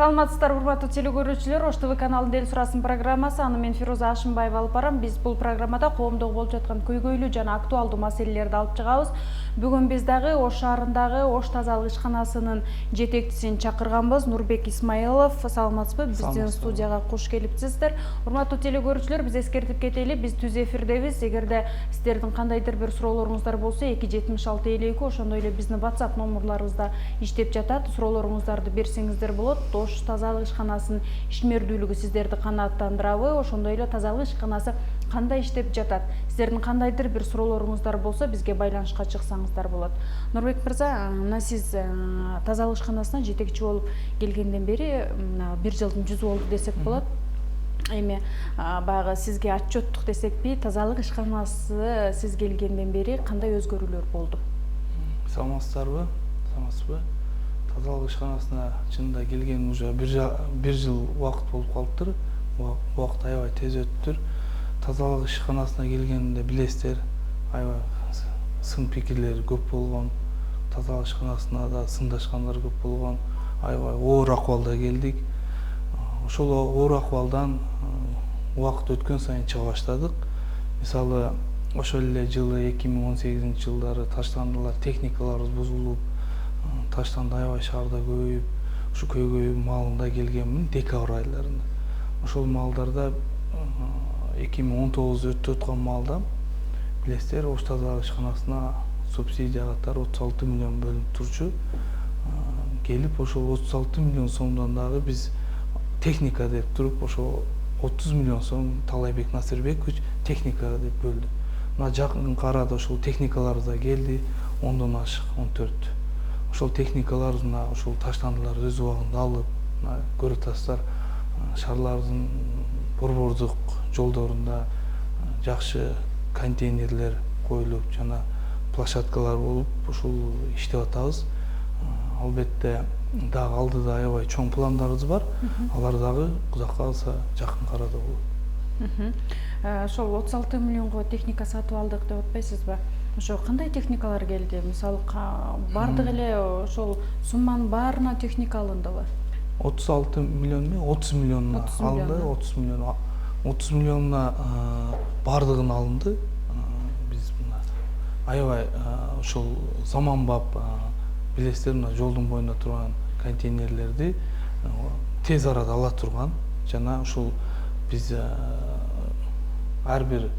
Саламатсыздар, урматтуу телекөрүүчүлөр. Ош ТВ каналынын Эл сурасын программасы. Аны мен Фироза Ашымбаева алып барам. Биз бул программада коомдо болуп жаткан көйгөйлүү жана актуалдуу маселелерди алып чыгабыз. Бүгүн биз дагы Ош шаарындагы Ош тазалык ишканасынын жетекчисин чакырганбыз. Нурбек Исмаилов. Саламатсызбы? Биздин студияга кош келипсиздер. Урматтуу телекөрүүчүлөр, биз эскертип кетели. Биз түз эфирдебиз. Эгерде сиздердин кандайдыр бир суроолоруңуздар болсо 27652 ошондой эле биздин WhatsApp номерларыбызда иштеп жатат. Суроолоруңуздарды берсеңиздер болот. Ош тазалык ишканасынын ишмердүүлүгү сиздерди канааттандырабы? Ошондой эле тазалык ишканасы кандай иштеп жатат? Сиздердин кандайдыр бир суроолоруңуздар болсо бизге байланышка чыксаңыздар болот. Нурбек мырза, сиз тазалык ишканасына жетекчи болуп келгенден бери 1 жылдын жүзү болду десек болот. Эми баягы сизге отчеттук десекпи, тазалык ишканасы сиз келгенден бери кандай өзгөрүүлөр болду? Саламатсыздарбы? Саламатсызбы? Тазалык ишканасына чынында келген уже 1 жыл убакыт болуп калыптыр. Убакыт аябай тез өттүр. Тазалык ишканасына келгенде билесиздер, аябай сын пикирлер көп болгон. Тазалык ишканасына да сындашкандар көп болгон. Аябай оор акыбалда келдик. Ошол оор акыбалдан убакыт өткөн сайын чыга баштадык. Мисалы, ошол эле жылы 2018-жылдары таштандылар, техникаларыбыз бузулуп, таштанды аябай шаарда көбөйүп, ушу көйгөй маалында келгенмин декабрь айларында. Ошол маалдарда 2019 өтүп аткан маалда билесиздер, Ош тазалык ишканасына субсидия катары 36 миллион бөлүнүп турчу. Келип ошол 36 миллион сомдон дагы биз техника деп туруп, ошол 30 миллион сом Талайбек Насырбекович техника деп бөлдү. Мына жакынкы арада ошол техникаларыбыз да келди, 10дон ашык, 14. Ошол техникалар мына ошол таштандылар өз убагында алып, көрүп атасыздар, шаарлардын борбордук жолдорунда жакшы контейнерлер коюлуп, жана площадкалар болуп, ушул иштеп атабыз. Албетте дагы алдыда аябай чоң пландарыбыз бар. Алар дагы Кудай кааласа жакынкы арада болот. Ошол 36 миллионго техника сатып алдык деп атпайсызбы? Ошо кандай техникалар келди? Мисалы, бардык эле ошол сумманын баарына техника алындыбы? 36 миллион мен 30 миллионуна алынды. 30 миллионуна бардыгын алынды. Биз мына аябай ошол заманбап, билесиздер, мына жолдун боюнда турган контейнерлерди тез арада ала турган, жана ошол биз ар бир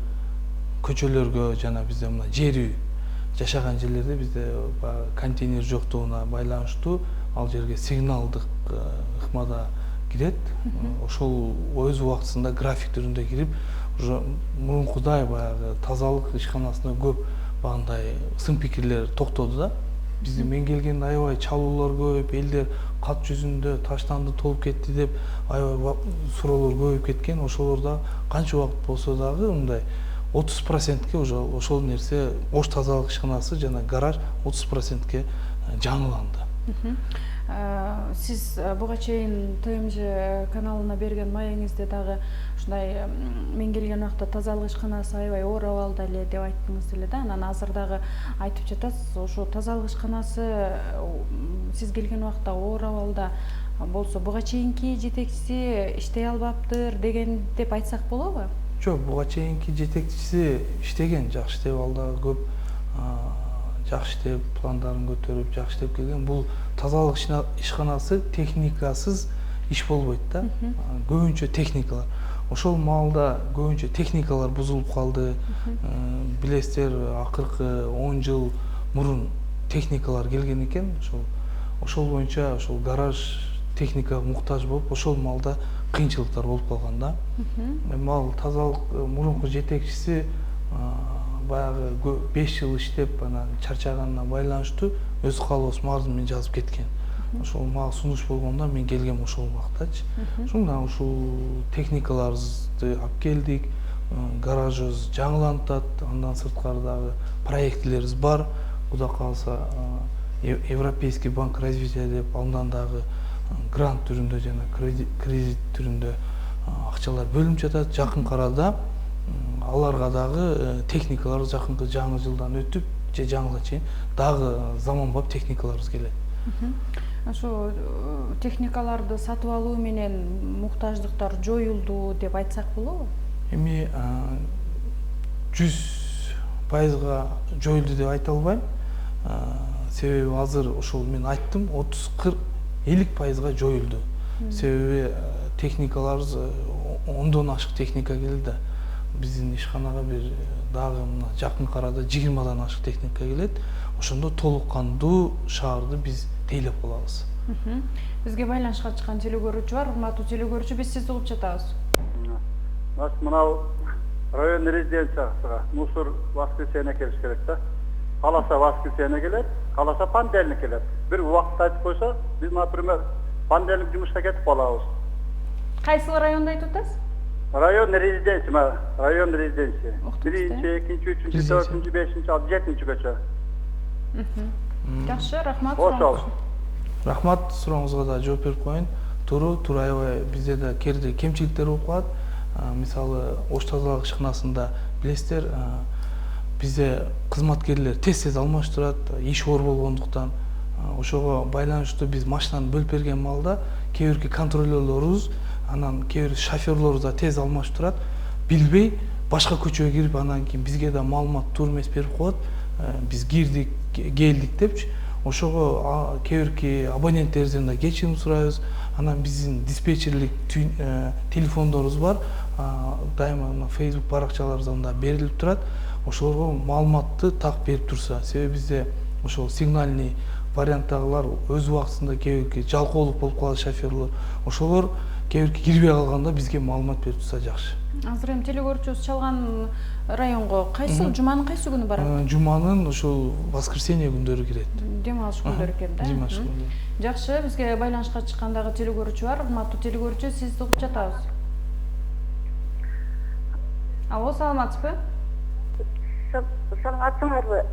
көчөлөргө жана бизде мына жер үй жашаган жерлерде бизде контейнер жоктугуна байланыштуу ал жерге сигналдык ыкмада кирет. Ошол өз убактысында график түрүндө кирип, уже мурункудай баягы тазалык ишканасына көп багындай сын пикирлер токтоду да. Биздин мен келгенде аябай чалуулар көп, элдер кат жүзүндө таштанды толуп кетти деп аябай суроолор көбөйүп кеткен. Ошолор да канча убакыт болсо дагы мындай 30%ке уже ошол нерсе, Ош тазалык ишканасы жана гараж 30%ке жаңыланды. Сиз буга чейин ТМЖ каналына берген маегиңизде дагы ушундай мен келген убакта тазалык ишканасы аябай оор абалда эле деп айттыңыз эле да. Анан азыр дагы айтып жатасыз, ошо тазалык ишканасы сиз келген убакта оор абалда болсо, буга чейинки жетекчиси иштей албаптыр деген деп айтсак болобу? Жок, буга чейинки жетекчиси иштеген, жакшы иштеп, ал дагы көп жакшы иштеп, пландарын көтөрүп, жакшы иштеп келген. Бул тазалык ишканасы техникасыз иш болбойт да. Көбүнчө техникалар. Ошол маалда көбүнчө техникалар бузулуп калды. Билесиздер, акыркы 10 жыл мурун техникалар келген экен. Ошол боюнча ошол гараж техникага муктаж болуп, ошол маалда кыйынчылыктар болуп калган да. Эми ал тазалык мурунку жетекчиси баягы 5 жыл иштеп, анан чарчаганына байланыштуу өз каалоосун арыз менен жазып кеткен. Ошол мага сунуш болгондо мен келгем ошол убактачы. Ошондо ушул техникаларыбызды алып келдик, гаражыбыз жаңыланып атат, андан сырткары дагы проектилерибиз бар. Кудай кааласа Европейский банк развития деп андан дагы грант түрүндө жана кредит түрүндө акчалар бөлүнүп жатат. Жакынкы арада аларга дагы техникалар жакынкы жаңы жылдан өтүп, же жаңыга чейин дагы заманбап техникаларыбыз келет. Ошо техникаларды сатып алуу менен муктаждыктар жоюлду деп айтсак болобу? Эми 100% жоюлду деп айта албайм. Себеби азыр ошол мен айттым 30-40-50% жоюлду. Себеби техникаларыбыз 10дон ашык техника келди да. Биздин ишканага бир дагы мына жакын арада 20дан ашык техника келет. Ошондо толук кандуу шаарды биз тейлеп калабыз. Бизге байланышка чыккан телекөрүүчү бар. Урматтуу телекөрүүчү, биз сизди угуп жатабыз. Мынау район резиденциясыга мусор воскресенье келиш керек да. Каласа воскресенье келет, каласа понедельник келет. Бир убакытты айтып койсо, биз, например, понедельник жумушка кетип калабыз. Кайсыл районду айтып атасыз? Район резиденция, район резиденция. Уктубуз, 1-2, 3, 4, 5, 6, 7 көчө. Жакшы, рахмат. Ошол. Рахмат, сурооңузга да жооп берип коеюн. Туура аябай бизде да кемчиликтер болуп калат. Мисалы, ош тазалык ишканасында билесиздер, бизде кызматкерлер тез алмаштырат, иш оор болгондуктан. Ошого байланыштуу биз машинаны бөлүп берген маалда кээ бирки контролёрлорубуз, анан кээ бир шофёрлорубуз да тез алмаштырат, билбей башка көчөгө кирип, анан кийин бизге да маалымат туура эмес берип коет. Биз кирдик, келдик депчи. Ошого кээ бирки абоненттерибизден да кечирим сурайбыз. Анан биздин диспетчерлик телефондорубуз бар. Дайыма Facebook баракчаларыбыздан да берилип турат. Ошолорго маалыматты так берип турса, себеби бизде ошол сигнальный варианттагылар өз убактысында кээ бирки жалкоолук болуп калат шофёрлор. Ошолор кээ бирки кирбей калганда бизге маалымат берип турса жакшы. Азыр эми телекөрүүчүбүз чалган районго жуманын кайсы күнү барат? Жуманын ошол воскресенье күндөрү кирет. Дем алыш күндөрү экен да. Дем алыш күндөрү. Жакшы, бизге байланышка чыккандагы телекөрүүчү бар. Урматтуу телекөрүүчү, сизди угуп жатабыз. Алло, саламатсызбы? Саламатсыңарбы?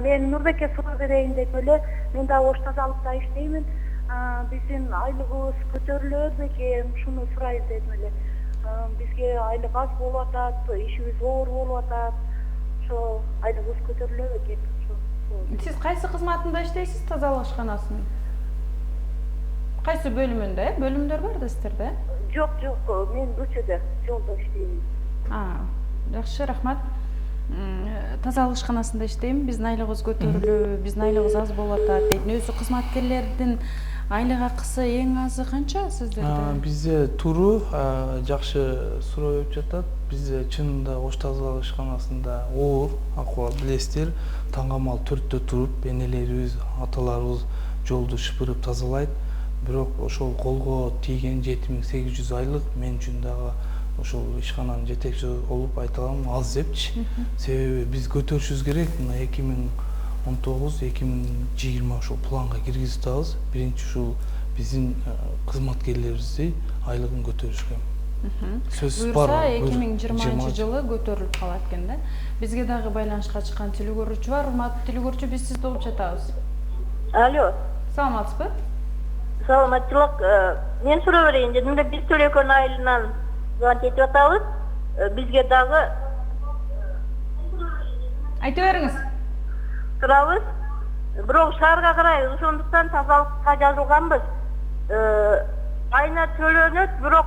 Мен Нурбекке суроо берейин деп эле, мен да ош тазалыкта иштеймин. Биздин айлыгыбыз көтөрүлөт бекен, ушуну сурайын дедим эле. Бизге айлык аз болуп атат, ишибиз оор болуп атат. Ошо айлыгыбыз көтөрүлөт бекен. Сиз кайсы кызматында иштейсиз тазалык ишканасынын? Кайсы бөлүмүндө? Бөлүмдөр бар да сиздерде? Жок, мен көчөдө, жолдо иштеймин. Жакшы, рахмат. Тазалык ишканасында иштейм. Биздин айлыгыбыз көтөрүлөбү, биздин айлыгыбыз аз болуп атат дейт. Өзү кызматкерлердин айлык акысы эң азы канча сиздерде? Бизде туру жакшы суроо берип жатат. Бизде чынында ош тазалык ишканасында оор акыбар билесиздер. Таңгамал 4-тө туруп, энелерибиз, аталарыбыз жолду шыпырып тазалайт. Бирок ошол колго тийген 7800 айлык мен үчүн дагы ошол ишкананын жетекчиси болуп айта алам, аз депчи. Себеби биз көтөрүшүбүз керек. Мына 2019-2020 ошол планга киргизип атабыз. Биринчи ушул биздин кызматкерлерибизди айлыгын көтөрүшкө. Сөзсүз бар. Буюрса 2020 жылы көтөрүлүп калат экен да. Бизге дагы байланышка чыккан телекөрүүчү бар. Урматтуу телекөрүүчү, биз сизди угуп жатабыз. Алло. Саламатсызбы? Саламаттылык. Мен суроо берейин дедим да, биз Төлөкөн айылынан звонить этип атабыз. Бизге дагы айта бериңиз. турабыз. Бирок шаарга карайбыз, ошондуктан тазалыкка жазылганбыз. Айына төлөнөт, бирок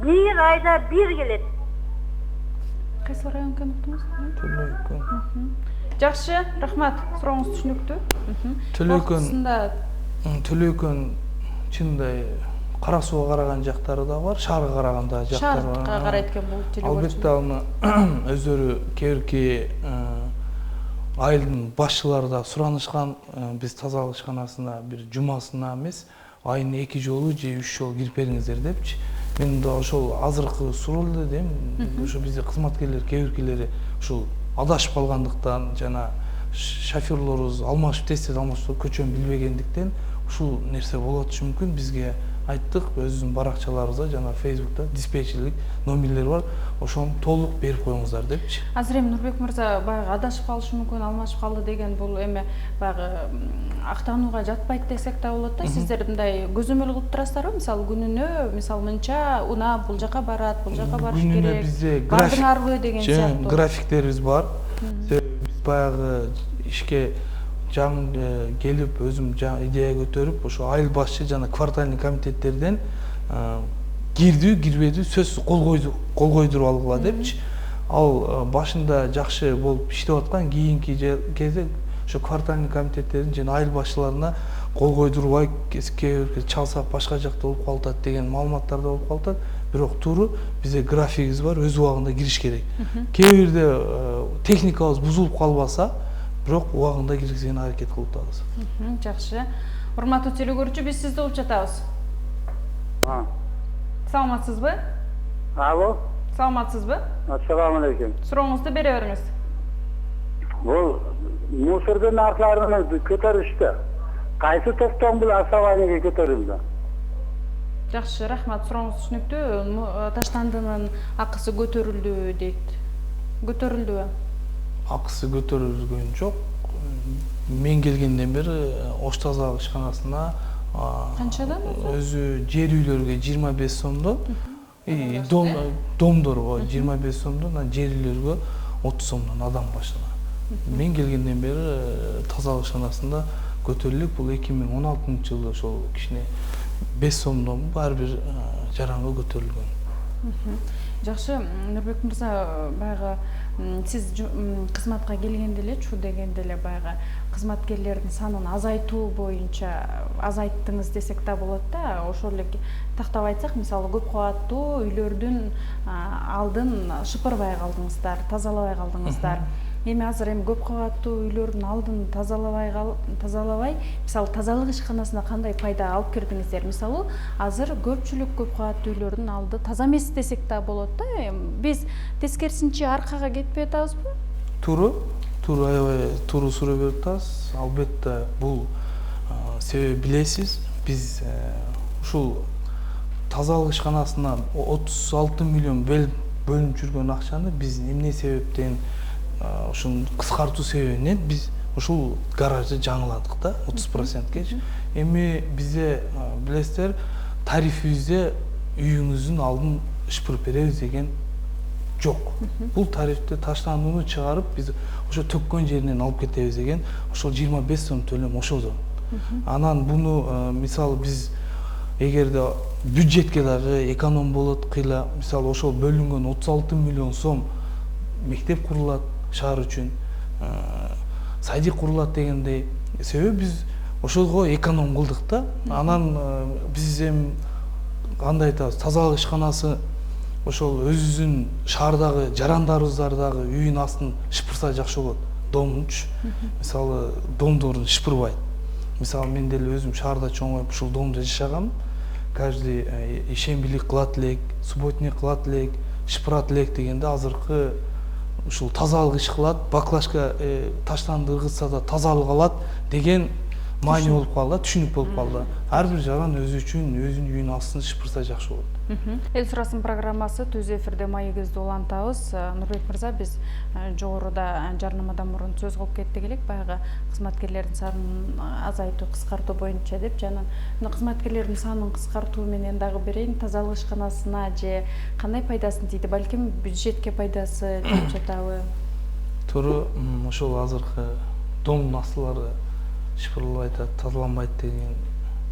бир айда бир келет. Кайсы район экенин уктуңуз? Төлөкөн. Жакшы, рахмат. Сурооңуз түшүнүктүү. Төлөкөн чынында кара сууга караган жактары да бар, шаарга караган да жактары бар. Шаарга карайт экен бул телекөрүүчү. Албетте аны өздөрү кээ бирки айылдын башчылары да суранышкан. Биз тазалык ишканасына бир жумасына эмес, айына 2 жолу же 3 жолу кирип бериңиздер депчи. Мен да ошол азыркы суроо эле дейм. Ошо бизде кызматкерлер кээ биркилери ушул адашып калгандыктан жана шофёрлорубуз алмашып тез алмашып көчөнү билбегендиктен ушул нерсе болот мүмкүн. Бизге айттык, өзүбүздүн баракчаларыбызда жана Facebook'та диспетчерлик номерлер бар. Ошону толук берип коюңуздар депчи. Азыр эми Нурбек мырза баягы адашып калышы мүмкүн, алмашып калды деген бул эми баягы актанууга жатпайт десек да болот да. Сиздер мындай көзөмөл кылып турасыздарбы? Мисалы күнүнө, мисалы мынча унап бул жака барат, бул жака барыш керек. Бизде бардыңарбы деген сыяктуу графиктерибиз бар. Биз баягы ишке келип өзүм идея көтөрүп ошо айыл башчы жана квартальный комитеттерден кирдүү кирбедүү сөзсүз кол койдуруп алгыла депчи. Ал башында жакшы болуп иштеп аткан, кийинки кезде ошо квартальный комитеттердин жана айыл башчыларына кол койдурбай кээ бир чалсак башка жакта болуп калатат деген маалыматтар да болуп калатат. Бирок туура бизде графигибиз бар, өз убагында кириш керек. Кээ бирде техникабыз бузулуп калбаса, бирок убагында киргизгенге аракет кылып атабыз. Жакшы. Урматтуу телекөрүүчү, биз сизди угуп жатабыз. Саламатсызбы? Алло. Саламатсызбы? Ассаламу алейкум. Сурооңузду бере бериңиз. Бул мусордун нархларын көтөрүштү. Кайсы топтон бул основанияга көтөрүлдү? Жакшы, рахмат. Сурооңуз түшүнүктүү. Таштандынын акысы көтөрүлдү дейт. Көтөрүлдүбү? Акысы көтөрүлгөн жок. Мен келгенден бери ош тазалык ишканасына канчадан өзү жер үйлөргө 25 сомдон, домдорго 25 сомдон, жер үйлөргө 30 сомдон адам башына. Мен келгенден бери тазалык ишканасында көтөрүлүп, бул 2016-жылы ошол кичине 5 сомдон ар бир жаранга көтөрүлгөн. Жакшы, Нурбек мырза, баягы сиз кызматка келгенде эле, чу дегенде эле баягы кызматкерлердин санын азайтуу боюнча азайттыңыз десек да болот да. Ошол эле тактап айтсак, мисалы көп кабаттуу үйлөрдүн алдын шыпырбай калдыңыздар, тазалабай калдыңыздар. Эми азыр көп кабаттуу үйлөрдүн алдын тазалабай, мисалы тазалык ишканасына кандай пайда алып кирдиңиздер? Мисалы, азыр көпчүлүк көп кабаттуу үйлөрдүн алды таза эмес десек да болот да. Биз тескерисинче аркага кетпей атабызбы? Туура, аябай туура суроо берип атасыз. Албетте бул себеп билесиз. Биз ушул тазалык ишканасына 36 миллион бөлүнүп жүргөн акчаны биз эмне себептен ушун кыскартуу себебинен биз ушул гаражды жаңыладык да 30%. Эми бизде билесиздер, тарифибизде үйүңүздүн алдын шыпырып беребиз деген жок. Бул тарифте таштандууну чыгарып, биз ошо төккөн жеринен алып кетебиз деген, ошол 25 сом төлөм ошодон. Анан буну мисалы биз эгерде бюджетке дагы эконом болот кыйла, мисалы ошол бөлүнгөн 36 миллион сом мектеп курулат шаар үчүн, садик курулат дегендей себеби биз ошого эконом кылдык да. Анан биз эми кандай айтабыз, тазалык ишканасы ошол өзүбүздүн шаардагы жарандарыбыздардагы үйүн астын шыпырса жакшы болот. Домчу, мисалы домдорун шыпырбайт. Мисалы мен деле өзүм шаарда чоңоюп ушул домдо жашагам. Каждый ишембилик кылат элек, субботник кылат элек, шыпырат элек дегенде азыркы ушул тазалык иш кылат, баклажка таштандыргызса да тазалык алат деген маани болуп калды, түшүнүк болуп калды. Ар бир жаран өзү үчүн өзүнүн үйүнүн астын шыпырса жакшы болот. Эл сурасын программасы түз эфирде маегибизди улантабыз. Нурбек мырза, биз жогоруда жарнамадан мурун сөз кылып кеттик элек, баягы кызматкерлердин санын азайтуу, кыскартуу боюнча деп, жана кызматкерлердин санын кыскартуу менен дагы берейин, тазалык ишканасына же кандай пайдасын тийди, балким бюджетке пайдасы деп жатабы? Туура, ошол азыркы домдун астылары шыпырылбайт, тазаланбайт деген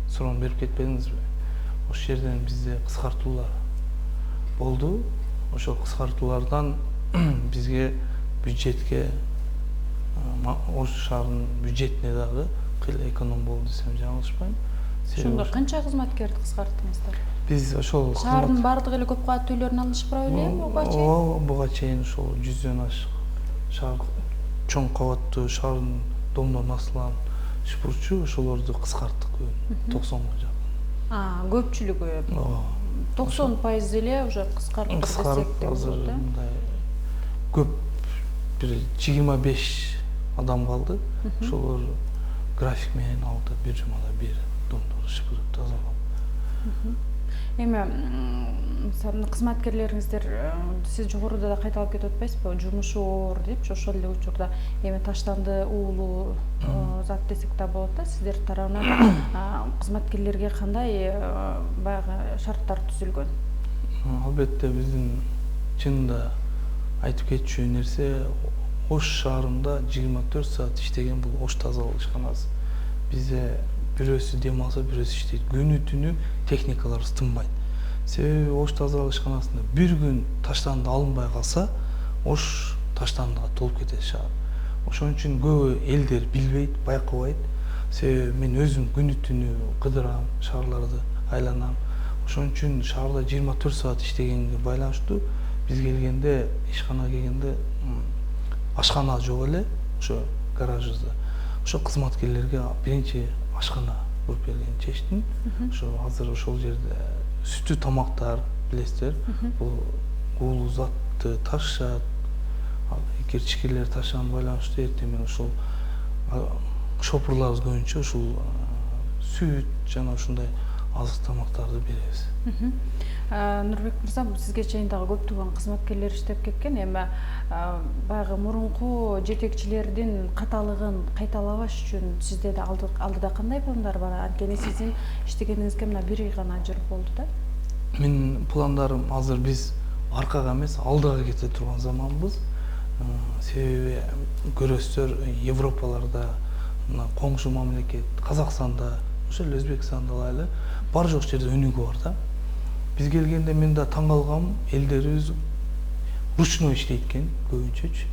суроону берип кетпедиңизби? Ошол жерден бизде кыскартуулар болду. Ошол кыскартуулардан бизге бюджетке, Ош шаарынын бюджетине дагы кыйла эконом болду десем жаңылышпайм. Ошондо канча кызматкерди кыскарттыңыздар? Биз ошол шаардын бардыгы эле көп кабаттуу үйлөрүн алып шыпыра белеби буга чейин? Ооба, буга чейин ошол 100дөн ашык шаар чоң кабаттуу шаардын домдордун астыларын шыпырчу, ошолорду кыскарттык 90га жакын. Көпчүлүгү 90% эле уже кыскарттык десек де болот, да? Көп бир 25 адам калды. Ошолор график менен алды, бир жумада бир домдорду шыпырып тазалап. Эми кызматкерлериңиздер, сиз жогоруда да кайталап кетип атпайсызбы? Жумушу оор депчи, ошол эле учурда эми таштанды уулуу зат десек да болот да, сиздер тарабынан кызматкерлерге кандай баягы шарттар түзүлгөн? Албетте биздин чынында айтып кетчү нерсе Ош шаарында 24 саат иштеген бул Ош тазалык ишканасы. Бизде бирөөсү дем алса, бирөөсү иштейт. Күнү түнү техникаларыбыз тынбайт. Себеби Ош тазалык ишканасында бир күн таштанды алынбай калса, Ош таштандыга толуп кетет шаар. Ошон үчүн көбү элдер билбейт, байкабайт. Себеби мен өзүм күнү түнү кыдырам, шаарларды айланам. Ошон үчүн шаарда 24 саат иштегенге байланыштуу биз келгенде, ишканага келгенде ашкана жок эле, ошо гаражыбызда. Ошо кызматкерлерге биринчи ашкана куруп бергенди чечтим. Ошо азыр ошол жерде сүттүү тамактар, билесиздер, бул уулуу затты ташат, эгер ичкилер ташаган байланыштуу эртең менен ошол шопурларыбыз көбүнчө ушул сүт жана ушундай азык тамактарды беребиз. Нурбек мырза, сизге чейин дагы көптөгөн кызматкерлер иштеп кеткен, эми баягы мурунку жетекчилердин каталыгын кайталабаш үчүн сизде да алдыда кандай пландар бар? Анткени сиздин иштегениңизге мына 1 ай гана жүрүп болду да. Менин пландарым азыр биз аркага эмес, алдыга кете турган заманбыз. Себеби көрөсүздөр Европаларда, коңшу мамлекет, Казакстанда, ошол Өзбекстанда эле бар жок жерде өнүгүү бар да. Биз келгенде мен да таң калгам, элдерибиз ручной иштейт экен көбүнчөчү.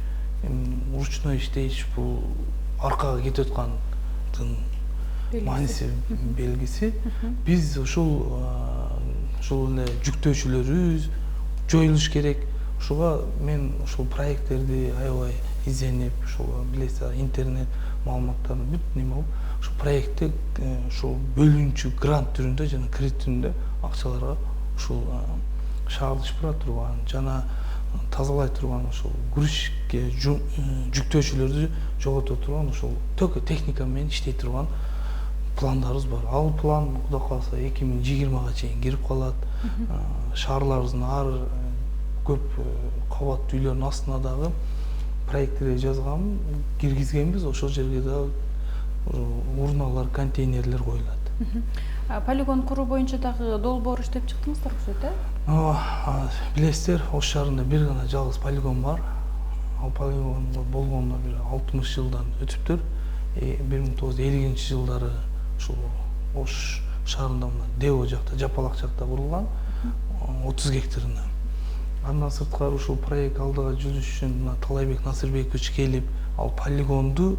Ручной иштейш бул аркага кетип аткандын мааниси, белгиси. Биз ушул эле жүктөөчүлөрүбүз жоюлуш керек. Ошого мен ушул проекттерди аябай изденип, ушул билесиз, интернет маалыматтарын бүт неме болуп, ушул проектти ушул бөлүнчү грант түрүндө жана кредит түрүндө акчаларга ушул шаарды шыпыра турган жана тазалай турган ушул грузчикке жүктөөчүлөрдү жогото турган ушул техника менен иштей турган пландарыбыз бар. Ал план Кудай кааласа 2020-га чейин кирип калат. Шаарларыбыздын ар көп кабаттуу үйлөрдүн астына дагы проекттерди жазгам, киргизгенбиз. Ошол жерге дагы урналар, контейнерлер коюлат. Полигон куруу боюнча дагы долбоор иштеп чыктыңыздар окшойт, Билесиздер, Ош шаарында бир гана жалгыз полигон бар. Ал полигон болгондо бир 60 жылдан өтүптүр. 1950-жылдары ушул Ош шаарында Дево жакта, Жапалак жакта курулган 30 гектарына. Андан сырткары ушул проект алдыга жүрүш үчүн Талайбек Насырбекович келип, ал полигонду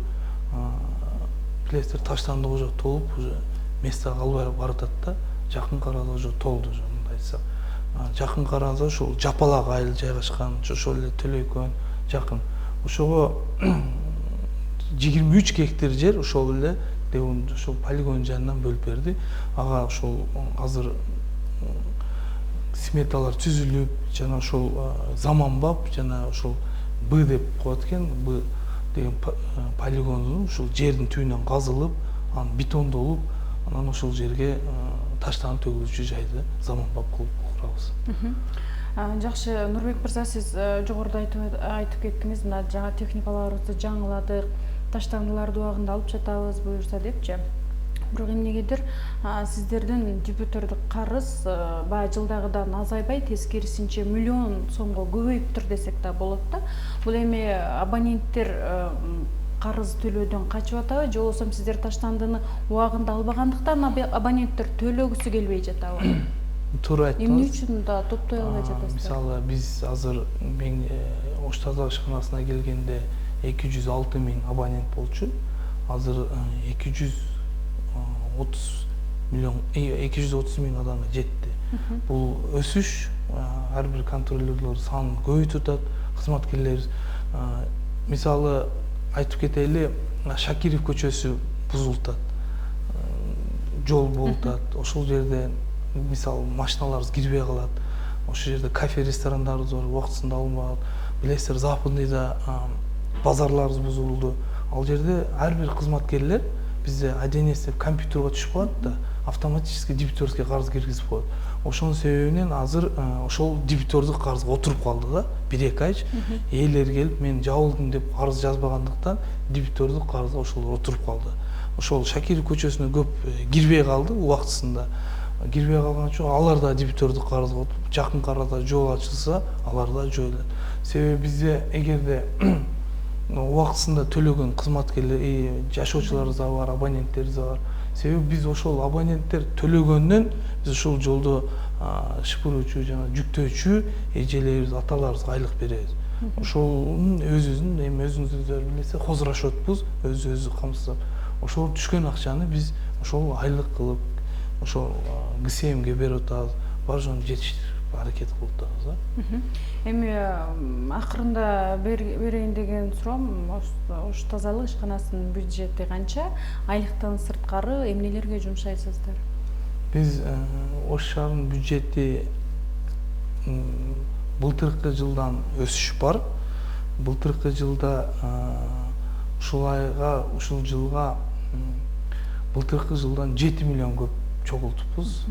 билесиздер таштанды уже толуп, уже местага албай баратат да. Жакын арада уже толду, мындай айтсак. Жакын арада ушул Жапалак айыл жайгашкан, ошол эле Төлөйкөн жакын. Ошого 23 гектар жер ошол эле ошол полигон жанынан бөлүп берди. Ага ошол азыр сметалар түзүлүп, жана ошол заманбап жана ошол Б деп коет экен, Б деген полигондун ушул жердин түбүнөн казылып, анан бетондолуп, анан ошол жерге таштан төгүлүүчү жайды заманбап кылып курабыз. Жакшы, Нурбек мырза, сиз жогоруда айтып кеттиңиз, мына жаңа техникаларыбызды жаңыладык, таштандыларды убагында алып жатабыз буюрса депчи. Бирок эмнегедир сиздердин дебютордук карыз баягы жылдагыдан азайбай, тескерисинче миллион сомго көбөйүптүр десек да болот да. Бул эми абоненттер карыз төлөөдөн качып атабы, же болбосо сиздер таштандыны убагында албагандыктан абоненттер төлөгүсү келбей жатабы? Туура айттыңыз. Эмне үчүн да топтой албай жатасыздар? Мисалы, биз азыр мен Ош тазалык ишканасына келгенде 206 000 абонент болчу. Азыр 230 000 адамга жетти. Бул өсүш, ар бир контроллерлор санын көбөйтүп атат, кызматкерлер. Мисалы, айтып кетели, Шакиров көчөсү бузултат, жол болтат. Ошол жерде мисалы машиналарыбыз кирбей калат. Ошол жерде кафе, ресторандарыбыз бар, убактысында алынбаган. Билесиздер, Западныйда базарларыбыз бузулду. Ал жерде ар бир кызматкерлер бизде аденес деп компьютерге түшүп калат да, автоматически дебиторский карыз киргизип коет. Ошонун себебинен азыр ошол дебитордук карызга отуруп калды да, 1-2 ай. Ээлер келип, мен жабылдым деп карыз жазбагандыктан дебитордук карызга ошол отуруп калды. Ошол Шакиров көчөсүнө көп кирбей калды убактысында. Кирбей калган үчүн алар да дебитордук карызга отуруп, жакын арада жол ачылса, алар да жоюлат. Себеби бизде эгерде убактысында төлөгөн кызматкерлер, жашоочуларыбыз да бар, абоненттерибиз да бар. Себеби биз ошол абоненттер төлөгөндөн биз ошол жолдо шыпыруучу жана жүктөөчү эжелерибиз, аталарыбызга айлык беребиз. Ошонун өзүбүздүн эми өзүңүздөр билесиз, хозурашотпуз, өзүбүздү камсыздап. Ошол түшкөн акчаны биз ошол айлык кылып, ошол ГСМге берип атабыз. Бар жоон жетиштирип аракет кылып атабыз да. Эми акырында берейин деген суроом, ош тазалык ишканасынын бюджети канча? Айлыктан сырткары эмнелерге жумшайсыздар? Биз Ош шаарынын бюджети былтыркы жылдан өсүш бар. Былтыркы жылда ушул жылга былтыркы жылдан 7 миллион көп чогултупуз.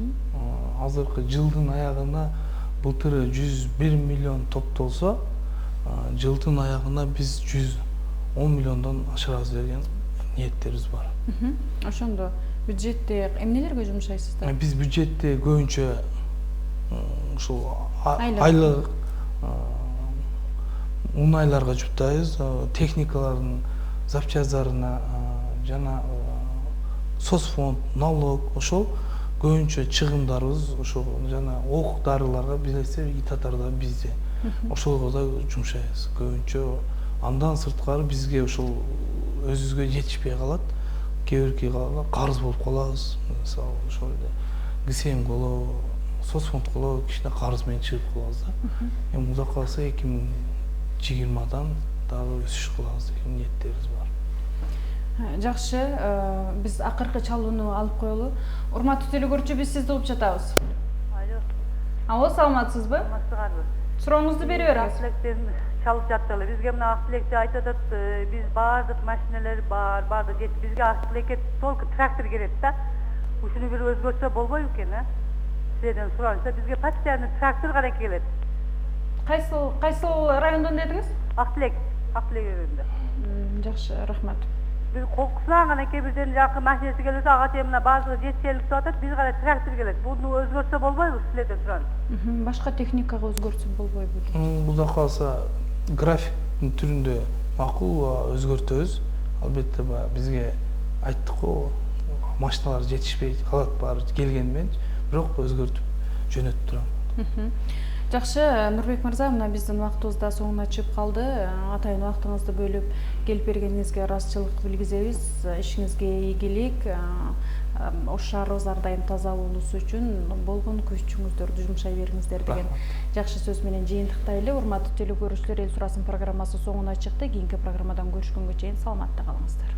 Азыркы жылдын аягына былтыры 101 миллион топтолсо, жылдын аягына биз 110 миллиондон ашырабыз деген ниеттерибиз бар. Ошондо бюджетти эмнелерге жумшайсыздар? Биз бюджетти көбүнчө ушул айлык, унайларга жуптайбыз, техникалардын запчастарына жана соцфонд, налог, ошол көбүнчө чыгымдарыбыз, ошол жана ок дарыларга билесиз, итатарда бизде. Ошолго да жумшайбыз көбүнчө. Андан сырткары бизге ошол өзүбүзгө жетишпей калат. Кээ бирки карыз болуп калабыз. Мисалы ошол ГСМ болобу, соцфонд болобу, кичине карыз менен чыгып калабыз да. Эми Кудай кааласа 2020дан дагы өсүш кылабыз деген ниеттерибиз бар. Жакшы, биз акыркы чалууну алып коелу. Урматтуу телекөрүүчү, биз сизди угуп жатабыз. Алло, саламатсызбы? Саламатсызбы. Сурооңузду бере бериңиз. Актилектен чалып жаттылы. Бизге мына Актилекте айтып атат, биз баардык машиналар бар, баардык жетти. Бизге Актилекке только трактор керек да. Ушуну бир өзгөртсө болбойбу экен, а? Сиздерден суранса, бизге почтарный трактор гана келет. Кайсыл райондон дедиңиз? Актилек районунда. Жакшы, рахмат. Биз колкусунан гана бирден жакын машинеси келсе, ага темна баардыгы жетишелик деп атат. Биз гана трактор келет. Буну өзгөртсө болбойбу силерден суран? Башка техникага өзгөртсө болбойбу? Кудай кааласа графиктин түрүндө макул өзгөртөбүз. Албетте бизге айттык го, машиналар жетишпей калат баары келгени менен, бирок өзгөртүп жөнөтүп турам. Жакшы, Нурбек мырза, мына биздин убактыбыз да соңуна чыгып калды. Атайын убактыңызды бөлүп келип бергениңизге ыраазычылык билгизебиз. Ишиңизге ийгилик, Ош шаарыбыз ар дайым таза болуусу үчүн болгон күчүңүздөрдү жумшай бериңиздер деген жакшы сөз менен жыйынтыктайлы. Урматтуу телекөрүүчүлөр, Эл сурасын программасы соңуна чыкты. Кийинки программадан көрүшкөнгө чейин саламатта калыңыздар.